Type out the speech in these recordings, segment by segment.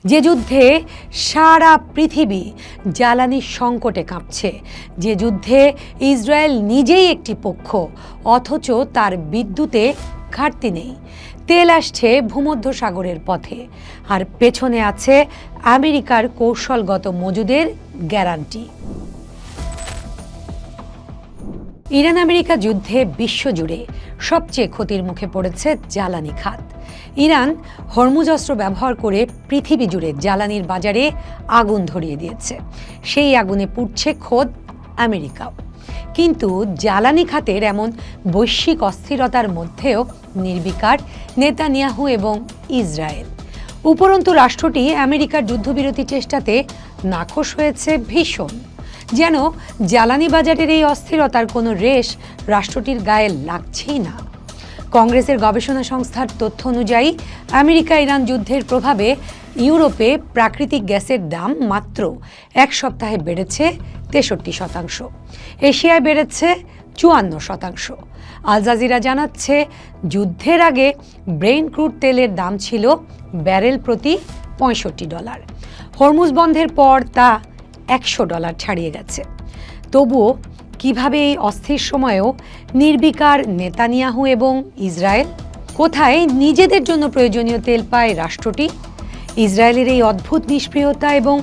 যে যুদ্ধে সারা পৃথিবী জ্বালানি সংকটে কাঁপছে, যে যুদ্ধে ইসরায়েল নিজেই একটি পক্ষ, অথচ তার বিদ্যুতে ঘাটতি নেই। তেল আসছে ভূমধ্যসাগরের পথে, আর পেছনে আছে আমেরিকার কৌশলগত মজুদের গ্যারান্টি। ইরান আমেরিকা যুদ্ধে বিশ্বজুড়ে সবচেয়ে ক্ষতির মুখে পড়েছে জ্বালানি খাত। ইরান হরমুজ অস্ত্র ব্যবহার করে পৃথিবী জুড়ে জ্বালানির বাজারে আগুন ধরিয়ে দিয়েছে। সেই আগুনে পুড়ছে খোদ আমেরিকাও। কিন্তু জ্বালানি খাতের এমন বৈশ্বিক অস্থিরতার মধ্যেও নির্বিকার নেতানিয়াহু এবং ইসরায়েল। উপরন্তু রাষ্ট্রটি আমেরিকার যুদ্ধবিরতি চেষ্টাতে নাখোশ হয়েছে ভীষণ। যেন জ্বালানি বাজারের এই অস্থিরতার কোনো রেশ রাষ্ট্রটির গায়ে লাগছেই না। কংগ্রেসের গবেষণা সংস্থার তথ্য অনুযায়ী আমেরিকা ইরান যুদ্ধের প্রভাবে ইউরোপে প্রাকৃতিক গ্যাসের দাম মাত্র এক সপ্তাহে বেড়েছে 63%, এশিয়ায় বেড়েছে 54%। আল জাজিরা জানাচ্ছে, যুদ্ধের আগে ব্রেন্ট ক্রুড তেলের দাম ছিল ব্যারেল প্রতি $65। হরমুজ বন্ধের পর তা $100 ছাড়িয়ে গেছে। তবুও কিভাবে এই অস্থির সময়েও নির্বিকার নেতানিয়াহু এবং ইসরায়েল? কোথায় নিজেদের জন্য প্রয়োজনীয় তেল পায় রাষ্ট্রটি? ইসরায়েলের এই অদ্ভুত নিষ্ক্রিয়তা এবং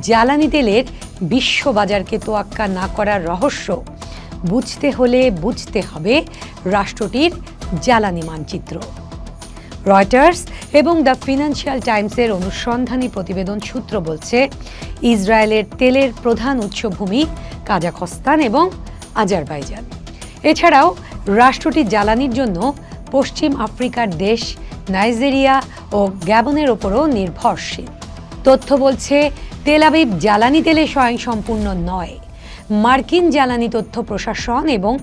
জ্বালানি তেলের বিশ্ববাজারকে তোয়াক্কা না করার রহস্য বুঝতে হলে বুঝতে হবে রাষ্ট্রটির জ্বালানি মানচিত্র। রয়টার্স এবং দ্য ফিনান্সিয়াল টাইমসের অনুসন্ধানী প্রতিবেদন সূত্র বলছে, ইসরায়েলের তেলের প্রধান উৎসভূমি কাজাখস্তান এবং আজারবাইজান। এছাড়াও রাষ্ট্রটি জ্বালানির জন্য পশ্চিম আফ্রিকার দেশ নাইজেরিয়া ও গ্যাবনের ওপরও নির্ভরশীল। তথ্য বলছে, তেল আবিব জ্বালানি তেলে স্বয়ংসম্পূর্ণ নয়। মার্কিন জ্বালানি তথ্য প্রশাসন এবং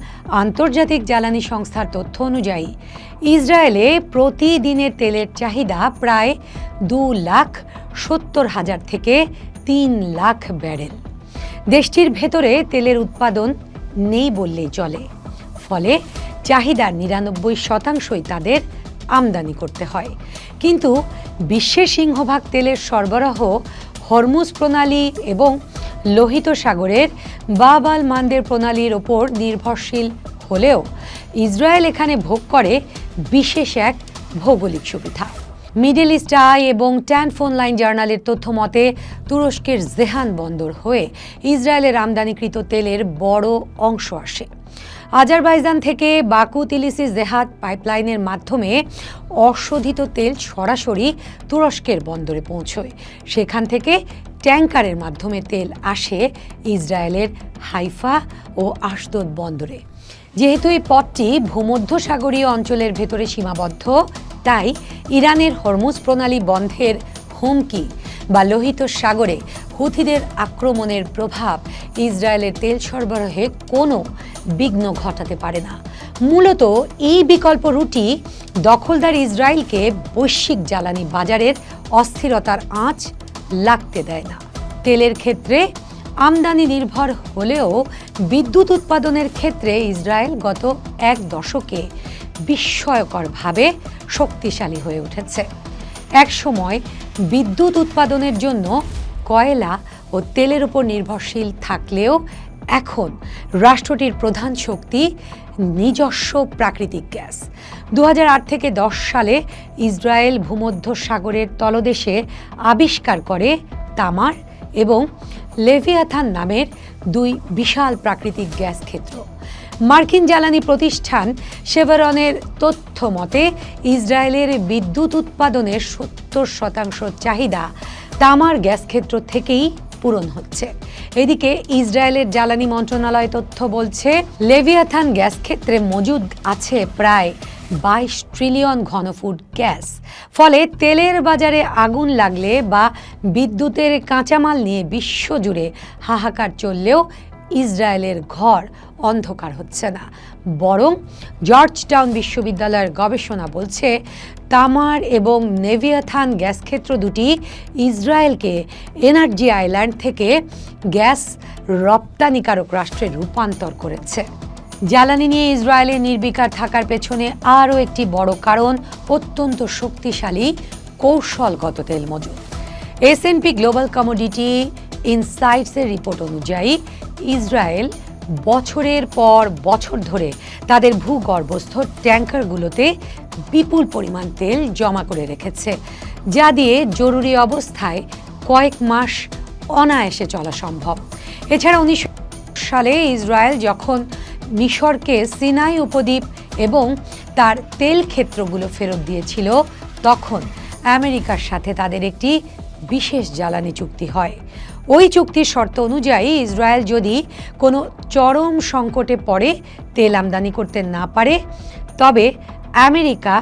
আন্তর্জাতিক জ্বালানি সংস্থার তথ্য অনুযায়ী ইসরায়েলে প্রতিদিনের তেলের চাহিদা প্রায় 2,70,000 থেকে 3,00,000 ব্যারেল। দেশটির ভেতরে তেলের উৎপাদন নেই বললেই চলে। ফলে চাহিদার 99%ই তাদের আমদানি করতে হয়। কিন্তু বিশ্বের সিংহভাগ তেলের সরবরাহ হরমুজ প্রণালী এবং লোহিত সাগরের বাব আল মান্দের প্রণালীর ওপর নির্ভরশীল হলেও ইসরায়েল এখানে ভোগ করে বিশেষ এক ভৌগোলিক সুবিধা। মিডল ইস্ট আই এবং ট্যান ফোন লাইন জার্নালের তথ্য মতে, তুরস্কের জেহান বন্দর হয়ে ইসরায়েলের আমদানিকৃত তেলের বড় অংশ আসে। আজারবাইজান থেকে বাকু তিলিসি জেহাদ পাইপলাইনের মাধ্যমে অশোধিত তেল সরাসরি তুরস্কের বন্দরে পৌঁছয়। সেখান থেকে ট্যাঙ্কারের মাধ্যমে তেল আসে ইসরায়েলের হাইফা ও আশদোদ বন্দরে। যেহেতু এই পথটি ভূমধ্যসাগরীয় অঞ্চলের ভেতরে সীমাবদ্ধ, তাই ইরানের হরমুজ প্রণালী বন্ধের হুমকি বা লোহিত সাগরে হুথিদের আক্রমণের প্রভাব ইসরায়েলের তেল সরবরাহে কোনো বিঘ্ন ঘটাতে পারে না। মূলত এই বিকল্প রুটি দখলদার ইসরায়েলকে বৈশ্বিক জ্বালানি বাজারের অস্থিরতার আঁচ লাগতে দেয় না। তেলের ক্ষেত্রে আমদানি নির্ভর হলেও বিদ্যুৎ উৎপাদনের ক্ষেত্রে ইসরায়েল গত এক দশকে বিস্ময়করভাবে শক্তিশালী হয়ে উঠেছে। এক সময় বিদ্যুৎ উৎপাদনের জন্য কয়লা ও তেলের উপর নির্ভরশীল থাকলেও এখন রাষ্ট্রটির প্রধান শক্তি নিজস্ব প্রাকৃতিক গ্যাস। 2008 থেকে 10 সালে ইসরায়েল ভূমধ্যসাগরের তলদেশে আবিষ্কার করে তামার এবং লেভিয়াথান নামের দুই বিশাল প্রাকৃতিক গ্যাস ক্ষেত্র। মার্কিন জ্বালানি প্রতিষ্ঠান শেভরনের তথ্য মতে, ইসরায়েলের বিদ্যুৎ উৎপাদনের 70% চাহিদা তামার গ্যাস ক্ষেত্র থেকেই পূরণ হচ্ছে। এদিকে ইসরায়েলের জ্বালানি মন্ত্রণালয় তথ্য বলছে, লেভিয়াথান গ্যাস ক্ষেত্রে মজুদ আছে প্রায় 22 ট্রিলিয়ন ঘনফুট গ্যাস। ফলে তেলের বাজারে আগুন লাগলে বা বিদ্যুতের কাঁচামাল নিয়ে বিশ্বজুড়ে হাহাকার চললেও ইসরায়েলের ঘর অন্ধকার হচ্ছে না। বরং জর্জ টাউন বিশ্ববিদ্যালয়ের গবেষণা বলছে, তামার এবং লেভিয়াথান গ্যাস ক্ষেত্র দুটি ইসরায়েলকে এনার্জি আইল্যান্ড থেকে গ্যাস রপ্তানিকারক রাষ্ট্রে রূপান্তর করেছে। জ্বালানি নিয়ে ইসরায়েলের নির্বিকার থাকার পেছনে আরও একটি বড় কারণ অত্যন্ত শক্তিশালী কৌশলগত তেল মজুদ। S&P গ্লোবাল কমোডিটি ইনসাইটসের রিপোর্ট অনুযায়ী ইসরায়েল বছরের পর বছর ধরে তাদের ভূগর্ভস্থ ট্যাঙ্কারগুলোতে বিপুল পরিমাণ তেল জমা করে রেখেছে, যা দিয়ে জরুরি অবস্থায় কয়েক মাস অনায়াসে চলা সম্ভব। এছাড়া 19 সালে ইসরায়েল যখন মিশরকে সিনাই উপদ্বীপ এবং তার তেল ক্ষেত্রগুলো ফেরত দিয়েছিল, তখন আমেরিকার সাথে তাদের একটি বিশেষ জ্বালানি চুক্তি হয়। ওই চুক্তির শর্ত অনুযায়ী ইসরায়েল যদি কোনো চরম সংকটে পড়ে তেল আমদানি করতে না পারে, তবে আমেরিকা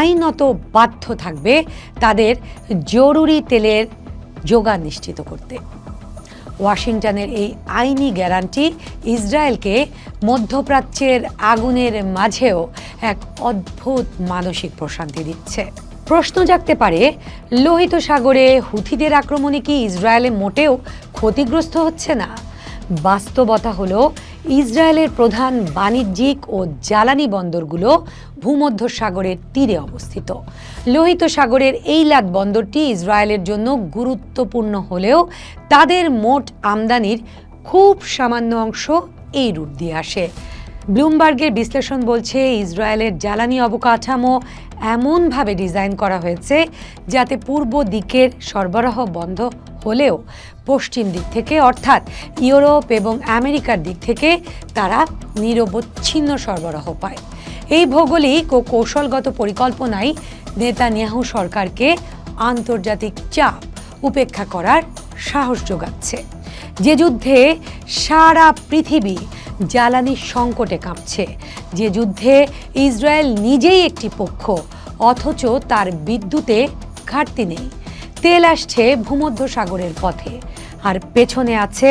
আইনত বাধ্য থাকবে তাদের জরুরি তেলের যোগান নিশ্চিত করতে। ওয়াশিংটনের এই আইনি গ্যারান্টি ইসরায়েলকে মধ্যপ্রাচ্যের আগুনের মাঝেও এক অদ্ভুত মানসিক প্রশান্তি দিচ্ছে। প্রশ্ন জাগতে পারে, লোহিত সাগরে হুথিদের আক্রমণে কি ইসরায়েলে মোটেও ক্ষতিগ্রস্ত হচ্ছে না? বাস্তবতা হলো ইসরায়েলের প্রধান বাণিজ্যিক ও জ্বালানি বন্দরগুলো ভূমধ্যসাগরের তীরে অবস্থিত। লোহিত সাগরের এইলাত বন্দরটি ইসরায়েলের জন্য গুরুত্বপূর্ণ হলেও তাদের মোট আমদানির খুব সামান্য অংশ এই রুট দিয়ে আসে। ব্লুমবার্গের বিশ্লেষণ বলছে, ইসরায়েলের জ্বালানি অবকাঠামো এমনভাবে ডিজাইন করা হয়েছে যাতে পূর্ব দিকের সরবরাহ বন্ধ হলেও পশ্চিম দিক থেকে অর্থাৎ ইউরোপ এবং আমেরিকার দিক থেকে তারা নিরবচ্ছিন্ন সরবরাহ পায়। এই ভৌগোলিক ও কৌশলগত পরিকল্পনাই নেতানিয়াহু সরকারকে আন্তর্জাতিক চাপ উপেক্ষা করার সাহস যোগাচ্ছে। যে যুদ্ধে সারা পৃথিবী জ্বালানির সংকটে কাঁপছে, যে যুদ্ধে ইসরায়েল নিজেই একটি পক্ষ, অথচ তার বিদ্যুতে ঘাটতি নেই। তেল আসছে ভূমধ্যসাগরের পথে, আর পেছনে আছে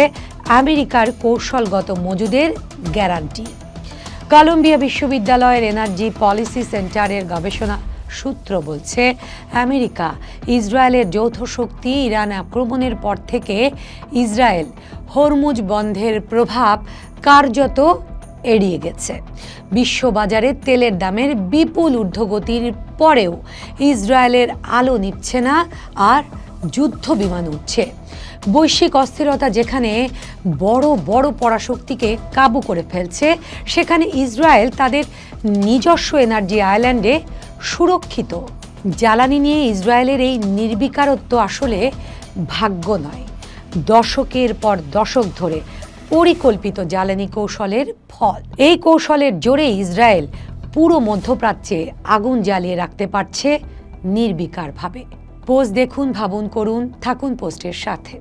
আমেরিকার কৌশলগত মজুদের গ্যারান্টি। কলম্বিয়া বিশ্ববিদ্যালয়ের এনার্জি পলিসি সেন্টারের গবেষণা সূত্র বলছে, আমেরিকা ইসরায়েলের যৌথ শক্তি ইরান আক্রমণের পর থেকে ইসরায়েল হরমুজ বন্ধের প্রভাব কার্যত এড়িয়ে গেছে। বিশ্ববাজারে তেলের দামের বিপুল ঊর্ধ্বগতির পরেও ইসরায়েলের আলো নিচ্ছে না, আর যুদ্ধ বিমান উঠছে। বৈশ্বিক অস্থিরতা যেখানে বড় বড় পরাশক্তিকে কাবু করে ফেলছে, সেখানে ইসরায়েল তাদের নিজস্ব এনার্জি আইল্যান্ডে সুরক্ষিত। জ্বালানি নিয়ে ইসরায়েলের এই নির্বিকারত্ব আসলে ভাগ্য নয়, দশকের পর দশক ধরে পরিকল্পিত জ্বালানি কৌশলের ফল। এই কৌশলের জোরে ইসরায়েল পুরো মধ্যপ্রাচ্যে আগুন জ্বালিয়ে রাখতে পারছে নির্বিকারভাবে। পোস্ট দেখুন, ভাবুন, করুন, থাকুন পোস্টের সাথে।